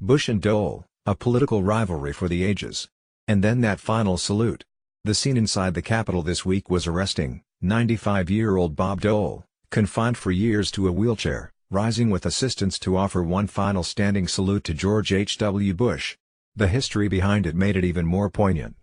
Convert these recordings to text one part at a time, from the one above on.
Bush and Dole, a political rivalry for the ages. And then that final salute. The scene inside the Capitol this week was arresting. 95-year-old Bob Dole, confined for years to a wheelchair, rising with assistants to offer one final standing salute to George H.W. Bush. The history behind it made it even more poignant.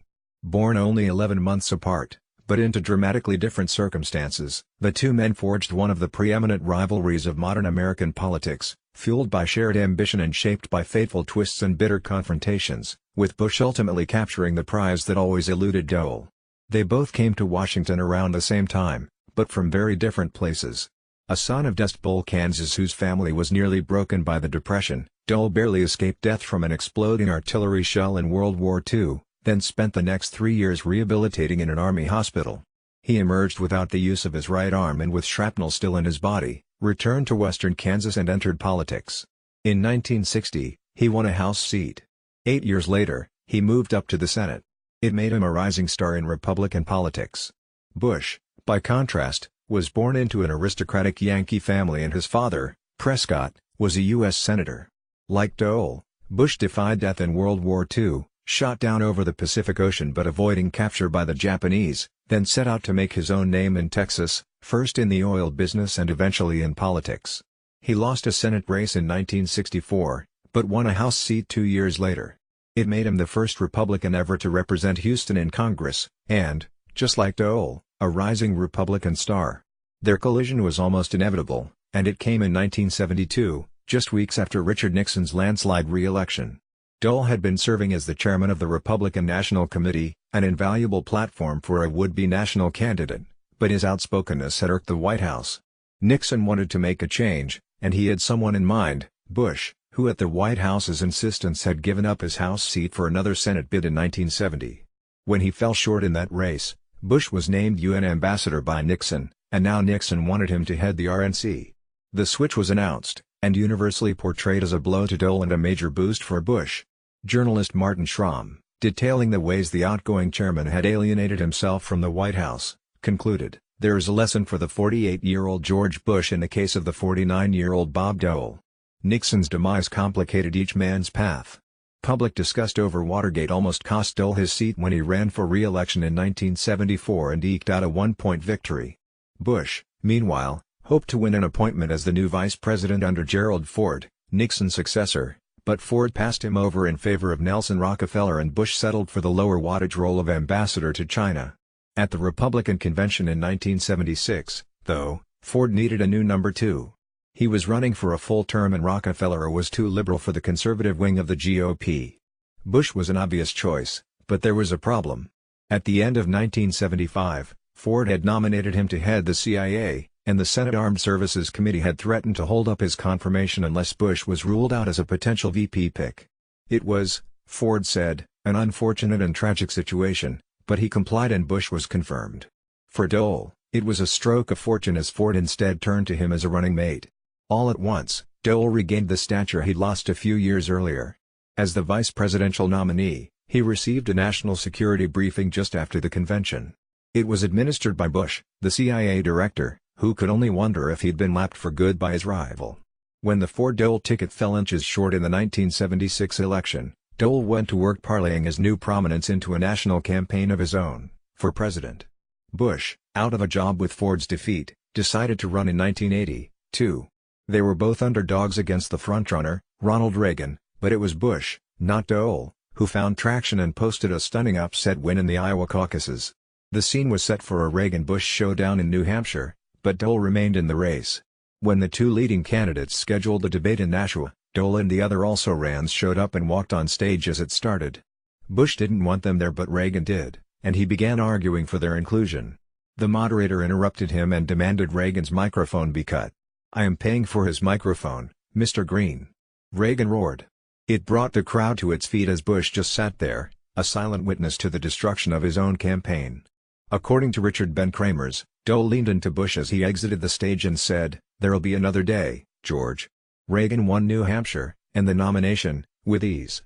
Born only 11 months apart, but into dramatically different circumstances, the two men forged one of the preeminent rivalries of modern American politics, fueled by shared ambition and shaped by fateful twists and bitter confrontations, with Bush ultimately capturing the prize that always eluded Dole. They both came to Washington around the same time, but from very different places. A son of Dust Bowl, Kansas, whose family was nearly broken by the Depression, Dole barely escaped death from an exploding artillery shell in World War II, then spent the next 3 years rehabilitating in an Army hospital. He emerged without the use of his right arm and with shrapnel still in his body, returned to western Kansas and entered politics. In 1960, he won a House seat. 8 years later, he moved up to the Senate. It made him a rising star in Republican politics. Bush, by contrast, was born into an aristocratic Yankee family, and his father, Prescott, was a U.S. Senator. Like Dole, Bush defied death in World War II, shot down over the Pacific Ocean but avoiding capture by the Japanese, then set out to make his own name in Texas, first in the oil business and eventually in politics. He lost a Senate race in 1964, but won a House seat 2 years later. It made him the first Republican ever to represent Houston in Congress, and, just like Dole, a rising Republican star. Their collision was almost inevitable, and it came in 1972, just weeks after Richard Nixon's landslide re-election. Dole had been serving as the chairman of the Republican National Committee, an invaluable platform for a would-be national candidate, but his outspokenness had irked the White House. Nixon wanted to make a change, and he had someone in mind, Bush, who at the White House's insistence had given up his House seat for another Senate bid in 1970. When he fell short in that race, Bush was named UN ambassador by Nixon, and now Nixon wanted him to head the RNC. The switch was announced, and universally portrayed as a blow to Dole and a major boost for Bush. Journalist Martin Schramm, detailing the ways the outgoing chairman had alienated himself from the White House, concluded, "There is a lesson for the 48-year-old George Bush in the case of the 49-year-old Bob Dole." Nixon's demise complicated each man's path. Public disgust over Watergate almost cost Dole his seat when he ran for re-election in 1974 and eked out a one-point victory. Bush, meanwhile, hoped to win an appointment as the new vice president under Gerald Ford, Nixon's successor, but Ford passed him over in favor of Nelson Rockefeller and Bush settled for the lower wattage role of ambassador to China. At the Republican convention in 1976, though, Ford needed a new number two. He was running for a full term and Rockefeller was too liberal for the conservative wing of the GOP. Bush was an obvious choice, but there was a problem. At the end of 1975, Ford had nominated him to head the CIA, and the Senate Armed Services Committee had threatened to hold up his confirmation unless Bush was ruled out as a potential VP pick. It was, Ford said, an unfortunate and tragic situation, but he complied and Bush was confirmed. For Dole, it was a stroke of fortune as Ford instead turned to him as a running mate. All at once, Dole regained the stature he'd lost a few years earlier. As the vice presidential nominee, he received a national security briefing just after the convention. It was administered by Bush, the CIA director, who could only wonder if he'd been lapped for good by his rival. When the Ford-Dole ticket fell inches short in the 1976 election, Dole went to work parlaying his new prominence into a national campaign of his own, for president. Bush, out of a job with Ford's defeat, decided to run in 1980, too. They were both underdogs against the frontrunner, Ronald Reagan, but it was Bush, not Dole, who found traction and posted a stunning upset win in the Iowa caucuses. The scene was set for a Reagan-Bush showdown in New Hampshire, but Dole remained in the race. When the two leading candidates scheduled the debate in Nashua, Dole and the other also-rans showed up and walked on stage as it started. Bush didn't want them there but Reagan did, and he began arguing for their inclusion. The moderator interrupted him and demanded Reagan's microphone be cut. "I am paying for his microphone, Mr. Green," Reagan roared. It brought the crowd to its feet as Bush just sat there, a silent witness to the destruction of his own campaign. According to Richard Ben Kramers, Dole leaned into Bush as he exited the stage and said, "There'll be another day, George." Reagan won New Hampshire, and the nomination, with ease.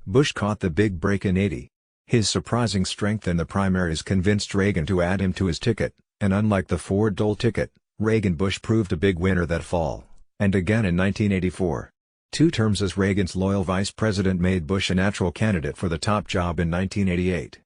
Bush caught the big break in '80. His surprising strength in the primaries convinced Reagan to add him to his ticket, and unlike the Ford-Dole ticket, Reagan-Bush proved a big winner that fall, and again in 1984. 2 terms as Reagan's loyal vice president made Bush a natural candidate for the top job in 1988.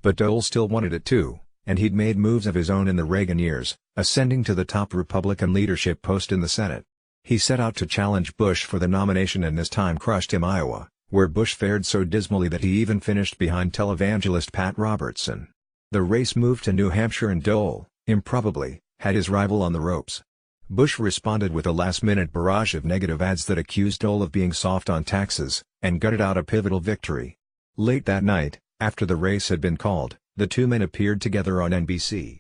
But Dole still wanted it too, and he'd made moves of his own in the Reagan years, ascending to the top Republican leadership post in the Senate. He set out to challenge Bush for the nomination and this time crushed him in Iowa, where Bush fared so dismally that he even finished behind televangelist Pat Robertson. The race moved to New Hampshire and Dole, improbably, had his rival on the ropes. Bush responded with a last-minute barrage of negative ads that accused Dole of being soft on taxes, and gutted out a pivotal victory. Late that night, after the race had been called, the two men appeared together on NBC.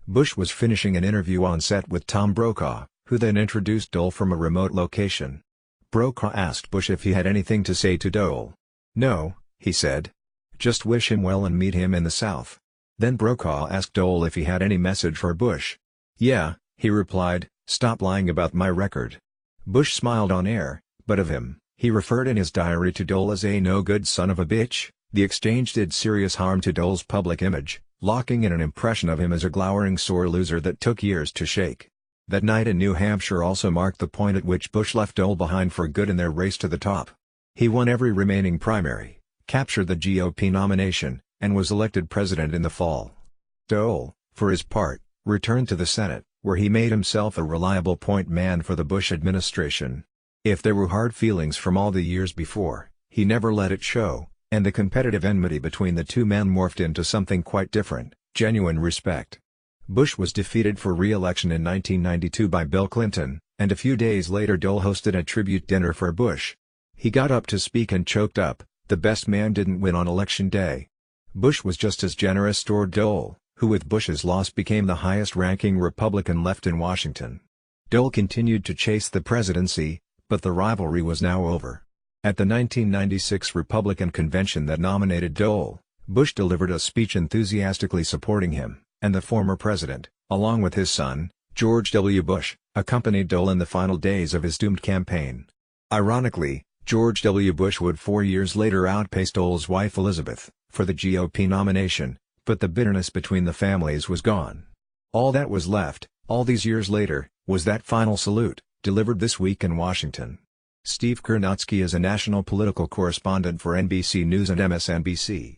Bush was finishing an interview on set with Tom Brokaw, who then introduced Dole from a remote location. Brokaw asked Bush if he had anything to say to Dole. "No," he said. "Just wish him well and meet him in the South." Then Brokaw asked Dole if he had any message for Bush. "Yeah," he replied, "stop lying about my record." Bush smiled on air, but of him, he referred in his diary to Dole as a no-good son of a bitch. The exchange did serious harm to Dole's public image, locking in an impression of him as a glowering sore loser that took years to shake. That night in New Hampshire also marked the point at which Bush left Dole behind for good in their race to the top. He won every remaining primary, captured the GOP nomination, and was elected president in the fall. Dole, for his part, returned to the Senate, where he made himself a reliable point man for the Bush administration. If there were hard feelings from all the years before, he never let it show, and the competitive enmity between the two men morphed into something quite different, genuine respect. Bush was defeated for re-election in 1992 by Bill Clinton, and a few days later Dole hosted a tribute dinner for Bush. He got up to speak and choked up. The best man didn't win on election day. Bush was just as generous toward Dole, who with Bush's loss became the highest-ranking Republican left in Washington. Dole continued to chase the presidency, but the rivalry was now over. At the 1996 Republican convention that nominated Dole, Bush delivered a speech enthusiastically supporting him, and the former president, along with his son, George W. Bush, accompanied Dole in the final days of his doomed campaign. Ironically, George W. Bush would 4 years later outpace Dole's wife Elizabeth, for the GOP nomination, but the bitterness between the families was gone. All that was left, all these years later, was that final salute, delivered this week in Washington. Steve Kurnotsky is a national political correspondent for NBC News and MSNBC.